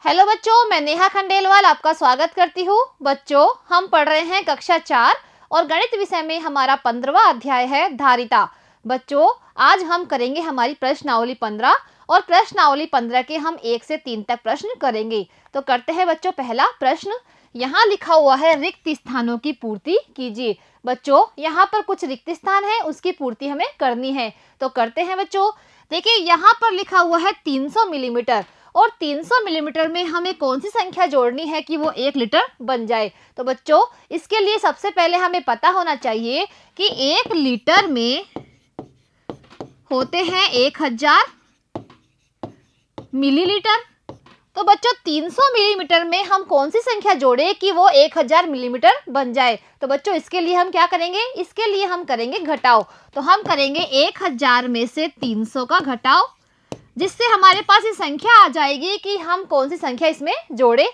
Hello बच्चों, मैं नेहा खंडेलवाल आपका स्वागत करती हूँ। बच्चों, हम पढ़ रहे हैं कक्षा 4 और गणित विषय में हमारा 15वां अध्याय है धारिता। बच्चों, आज हम करेंगे हमारी प्रश्नावली 15 और प्रश्नावली 15 के हम 1 से 3 तक प्रश्न करेंगे। तो करते हैं बच्चों पहला प्रश्न। यहाँ लिखा हुआ है रिक्त स्थानों की पूर्ति कीजिए। बच्चों, यहाँ पर कुछ रिक्त स्थान है, उसकी पूर्ति हमें करनी है। तो करते हैं बच्चों। देखिए, यहाँ पर लिखा हुआ है 300 मिलीमीटर और 300 मिलीमीटर में हमें कौन सी संख्या जोड़नी है कि वो 1 लीटर बन जाए। तो बच्चों, इसके लिए सबसे पहले हमें पता होना चाहिए कि 1 लीटर में होते हैं 1000 मिलीलीटर। तो बच्चों, 300 मिलीमीटर में हम कौन सी संख्या जोड़े कि वो 1000 मिलीमीटर बन जाए। तो बच्चों, इसके लिए हम क्या करेंगे, इसके लिए हम करेंगे घटाव। तो हम करेंगे 1000 में से 300 का घटाव, जिससे हमारे पास ये संख्या आ जाएगी कि हम कौन सी संख्या इसमें जोड़े।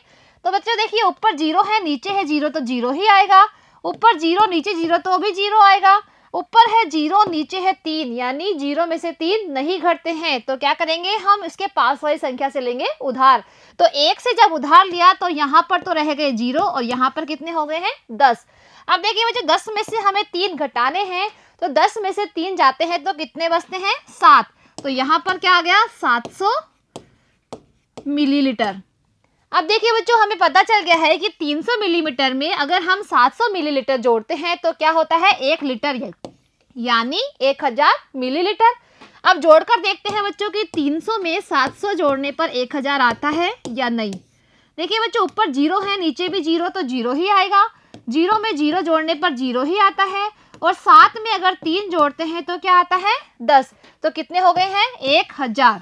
तो बच्चों देखिए, ऊपर 0 है, नीचे है 0, तो 0 ही आएगा। ऊपर 0 नीचे 0 तो भी 0 आएगा। ऊपर है 0 नीचे है 3, यानी 0 में से 3 नहीं घटते हैं। तो क्या करेंगे, हम इसके पास वाली संख्या से लेंगे उधार। तो 1 से जब उधार लिया तो यहाँ पर तो रह गए 0 और यहाँ पर कितने हो गए हैं 10। अब देखिए बच्चों, 10 में से हमें 3 घटाने हैं। तो 10 में से 3 जाते हैं तो कितने बचते हैं 7। तो यहाँ पर क्या आ गया 700 मिलीलीटर। अब देखिए बच्चों, हमें पता चल गया है कि 300 मिलीमीटर में अगर हम 700 मिलीलीटर जोड़ते हैं तो क्या होता है 1 लीटर, यानी 1000 मिलीलीटर। अब जोड़कर देखते हैं बच्चों कि 300 में 700 जोड़ने पर 1000 आता है या नहीं। देखिए बच्चों, ऊपर 0 है, नीचे भी 0, तो 0 ही आएगा। 0 में 0 जोड़ने पर 0 ही आता है। और 7 में अगर 3 जोड़ते हैं तो क्या आता है 10। तो कितने हो गए हैं 1000।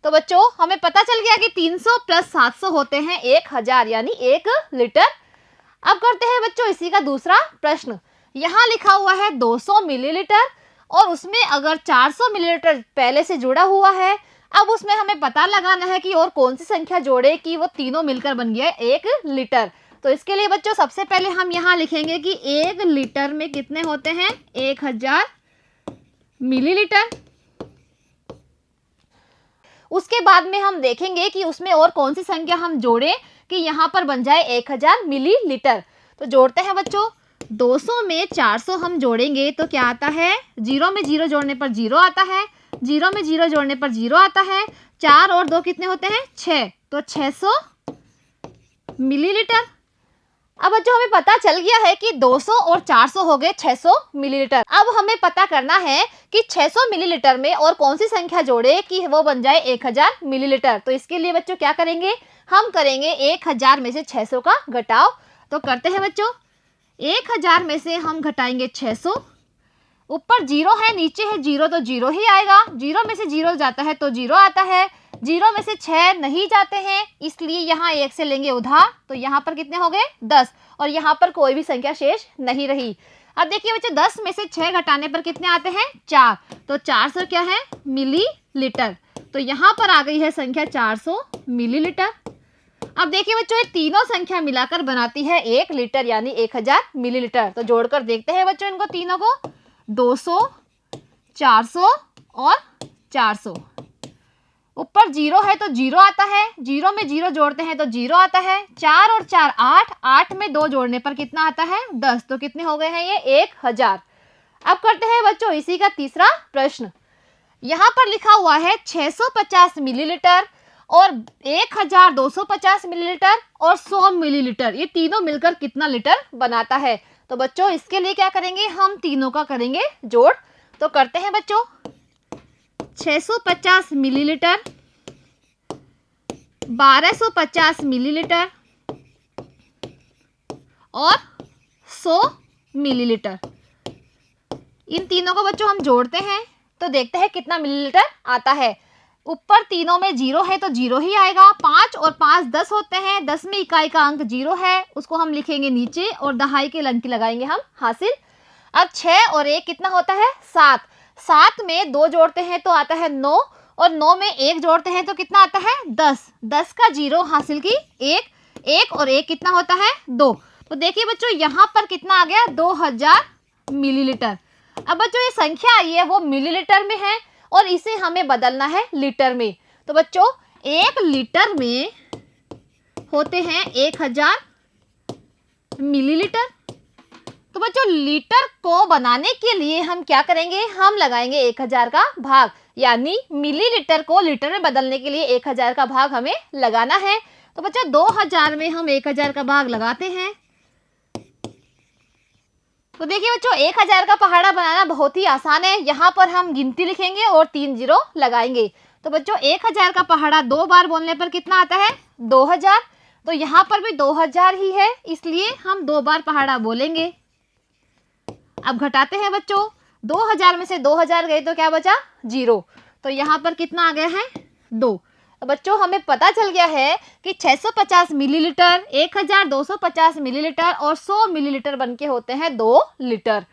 तो बच्चों, हमें पता चल गया कि 300 प्लस 700 होते हैं 1000, यानी 1 लीटर। अब करते हैं बच्चों इसी का दूसरा प्रश्न। यहाँ लिखा हुआ है 200 मिलीलीटर और उसमें अगर 400 मिलीलीटर पहले से जुड़ा हुआ है। अब उसमें हमें पता लगाना है कि और कौन सी संख्या जोड़े कि वो तीनों मिलकर बन गया 1 लीटर। तो इसके लिए बच्चों सबसे पहले हम यहाँ लिखेंगे कि 1 लीटर में कितने होते हैं 1000 मिलीलीटर। उसके बाद में हम देखेंगे कि उसमें और कौन सी संख्या हम जोड़ें कि यहाँ पर बन जाए 1000 मिलीलीटर। तो जोड़ते हैं बच्चों, 200 में 400 हम जोड़ेंगे तो क्या आता है, 0 में 0 जोड़ने पर 0 आता है, 0 में 0 जोड़ने पर 0 आता है। 4 और 2 कितने होते हैं 6, तो 600 मिलीलीटर। अब बच्चों, हमें पता चल गया है कि 200 और 400 हो गए 600 मिलीलीटर। अब हमें पता करना है कि 600 मिलीलीटर में और कौन सी संख्या जोड़े कि वो बन जाए 1000 मिलीलीटर। तो इसके लिए बच्चों क्या करेंगे, हम करेंगे 1000 में से 600 का घटाव। तो करते हैं बच्चों, 1000 में से हम घटाएंगे 600। ऊपर 0 है, नीचे है 0, तो 0 ही आएगा। 0 में से 0 जाता है तो 0 आता है। 0 में से 6 नहीं जाते हैं, इसलिए यहाँ 1 से लेंगे उधार। तो यहाँ पर कितने हो गए 10 और यहाँ पर कोई भी संख्या शेष नहीं रही। अब देखिए बच्चों, 10 में से 6 घटाने पर कितने आते हैं 4। तो 400 क्या है मिलीलीटर। तो यहाँ पर आ गई है संख्या 400 मिलीलीटर। अब देखिए बच्चों, ये तीनों संख्या मिलाकर बनाती है 1 लीटर, यानी 1000 मिलीलीटर। तो जोड़कर देखते हैं बच्चों इनको तीनों को, 200, 400 और 400। ऊपर 0 है तो 0 आता है, 0 में 0 जोड़ते हैं तो 0 आता है। 4 और 4 8, 8 में 2 जोड़ने पर कितना आता है 10। तो कितने हो गए हैं ये 1000। अब करते हैं बच्चों इसी का तीसरा प्रश्न। यहाँ पर लिखा हुआ है 650 मिलीलीटर और 1250 मिलीलीटर और 100 मिलीलीटर, ये तीनों मिलकर कितना लीटर बनाता है। तो बच्चों इसके लिए क्या करेंगे, हम तीनों का करेंगे जोड़। तो करते हैं बच्चों, 650 मिलीलीटर, 1250 मिलीलीटर और 100 मिलीलीटर, इन तीनों को बच्चों हम जोड़ते हैं तो देखते हैं कितना मिलीलीटर आता है। ऊपर तीनों में 0 है तो 0 ही आएगा। 5 और 5 10 होते हैं, 10 में इकाई का अंक 0 है, उसको हम लिखेंगे नीचे और दहाई के अंक लगाएंगे हम हासिल। अब 6 और 1 कितना होता है 7। 7 में 2 जोड़ते हैं तो आता है 9 और 9 में 1 जोड़ते हैं तो कितना आता है 10। 10 का 0 हासिल की 1, 1 और 1 कितना होता है 2। तो देखिए बच्चों, यहाँ पर कितना आ गया 2000 मिलीलीटर। अब बच्चों ये संख्या आई है वो मिलीलीटर में है और इसे हमें बदलना है लीटर में। तो बच्चों 1 लीटर में होते हैं 1000 मिलीलीटर। तो बच्चों लीटर को बनाने के लिए हम क्या करेंगे, हम लगाएंगे 1000 का भाग, यानी मिलीलीटर को लीटर में बदलने के लिए 1000 का भाग हमें लगाना है। तो बच्चों 2000 में हम 1000 का भाग लगाते हैं। तो देखिए बच्चों 1000 का पहाड़ा बनाना बहुत ही आसान है। यहाँ पर हम गिनती लिखेंगे और 3 जीरो लगाएंगे। तो बच्चों 1000 का पहाड़ा 2 बार बोलने पर कितना आता है, 2000। तो यहाँ पर भी 2000 ही है, इसलिए हम 2 बार पहाड़ा बोलेंगे। अब घटाते हैं बच्चों, 2000 में से 2000 गए तो क्या बचा, 0। तो यहाँ पर कितना आ गया है, 2। तो बच्चों हमें पता चल गया है कि 650 मिलीलीटर, 1250 मिलीलीटर और 100 मिलीलीटर बनके होते हैं 2 लीटर।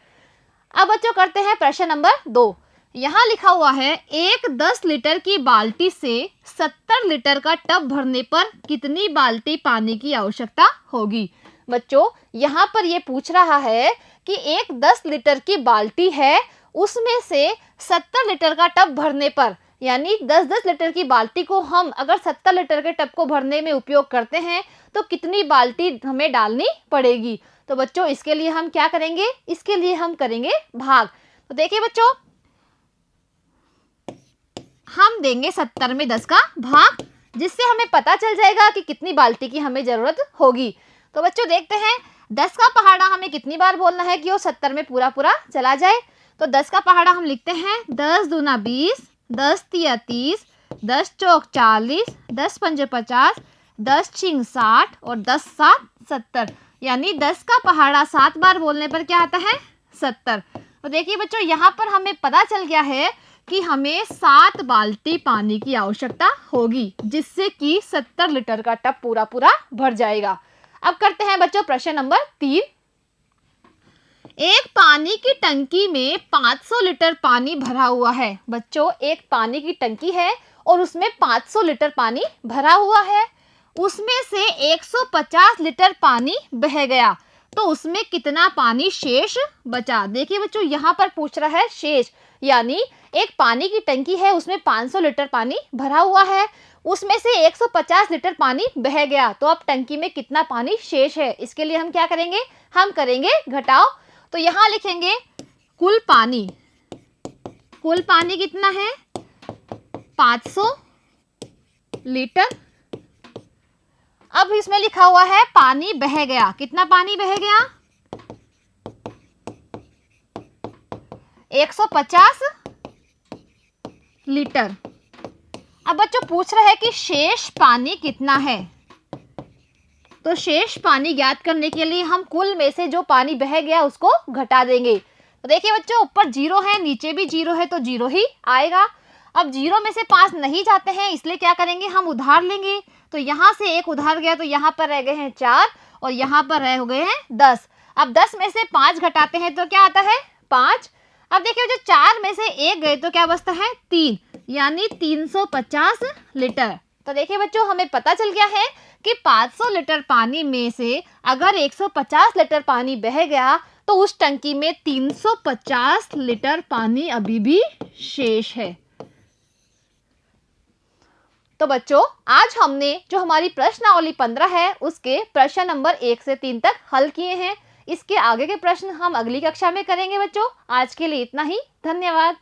अब बच्चों करते हैं प्रश्न नंबर 2। यहाँ लिखा हुआ है, एक 10 लीटर की बाल्टी से 70 लीटर का टब भरने पर कितनी बाल्टी पानी की आवश्यकता होगी। बच्चों यहाँ पर ये पूछ रहा है कि एक 10 लीटर की बाल्टी है, उसमें से 70 लीटर का टब भरने पर, यानी 10-10 लीटर की बाल्टी को हम अगर 70 लीटर के टब को भरने में उपयोग करते हैं तो कितनी बाल्टी हमें डालनी पड़ेगी। तो बच्चों इसके लिए हम क्या करेंगे, इसके लिए हम करेंगे भाग। तो देखिए बच्चों हम देंगे 70 में 10 का भाग, जिससे हमें पता चल जाएगा कि कितनी बाल्टी की हमें जरूरत होगी। तो बच्चों देखते हैं 10 का पहाड़ा हमें कितनी बार बोलना है कि वो 70 में पूरा पूरा चला जाए। तो 10 का पहाड़ा हम लिखते हैं 10 दूना 20, 10 तिया 30, 10 चौक 40, 10 पंजे 50, 10 छिंग 60 और 10 सात 70, यानी 10 का पहाड़ा 7 बार बोलने पर क्या आता है, 70। तो देखिए बच्चों यहाँ पर हमें पता चल गया है कि हमें 7 बाल्टी पानी की आवश्यकता होगी, जिससे कि 70 लीटर का टब पूरा पूरा भर जाएगा। अब करते हैं बच्चों प्रश्न नंबर 3। एक पानी की टंकी में 500 लीटर पानी भरा हुआ है। बच्चों एक पानी की टंकी है और उसमें 500 लीटर पानी भरा हुआ है, उसमें से 150 लीटर पानी बह गया, तो उसमें कितना पानी शेष बचा। देखिए बच्चों यहाँ पर पूछ रहा है शेष, यानी एक पानी की टंकी है, उसमें 500 लीटर पानी भरा हुआ है, उसमें से 150 लीटर पानी बह गया, तो अब टंकी में कितना पानी शेष है। इसके लिए हम क्या करेंगे, हम करेंगे घटाव। तो यहाँ लिखेंगे कुल पानी, कुल पानी कितना है 500 लीटर। अब इसमें लिखा हुआ है पानी बह गया, कितना पानी बह गया 150 लीटर। अब बच्चों पूछ रहा है कि शेष पानी कितना है। तो शेष पानी ज्ञात करने के लिए हम कुल में से जो पानी बह गया उसको घटा देंगे। तो देखिए बच्चों ऊपर 0 है, नीचे भी 0 है, तो 0 ही आएगा। अब 0 में से 5 नहीं जाते हैं, इसलिए क्या करेंगे, हम उधार लेंगे। तो यहाँ से 1 उधार गया, तो यहाँ पर रह गए हैं 4 और यहाँ पर रह गए हैं 10। अब 10 में से 5 घटाते हैं तो क्या आता है 5। अब देखिए जो 4 में से 1 गए तो क्या बचता है 3, यानी 350 लीटर। तो देखिए बच्चों हमें पता चल गया है कि 500 लीटर पानी में से अगर 150 लीटर पानी बह गया तो उस टंकी में 350 लीटर पानी अभी भी शेष है। तो बच्चों आज हमने जो हमारी प्रश्नावली 15 है उसके प्रश्न नंबर 1 से 3 तक हल किए हैं। इसके आगे के प्रश्न हम अगली कक्षा में करेंगे बच्चों। आज के लिए इतना ही, धन्यवाद।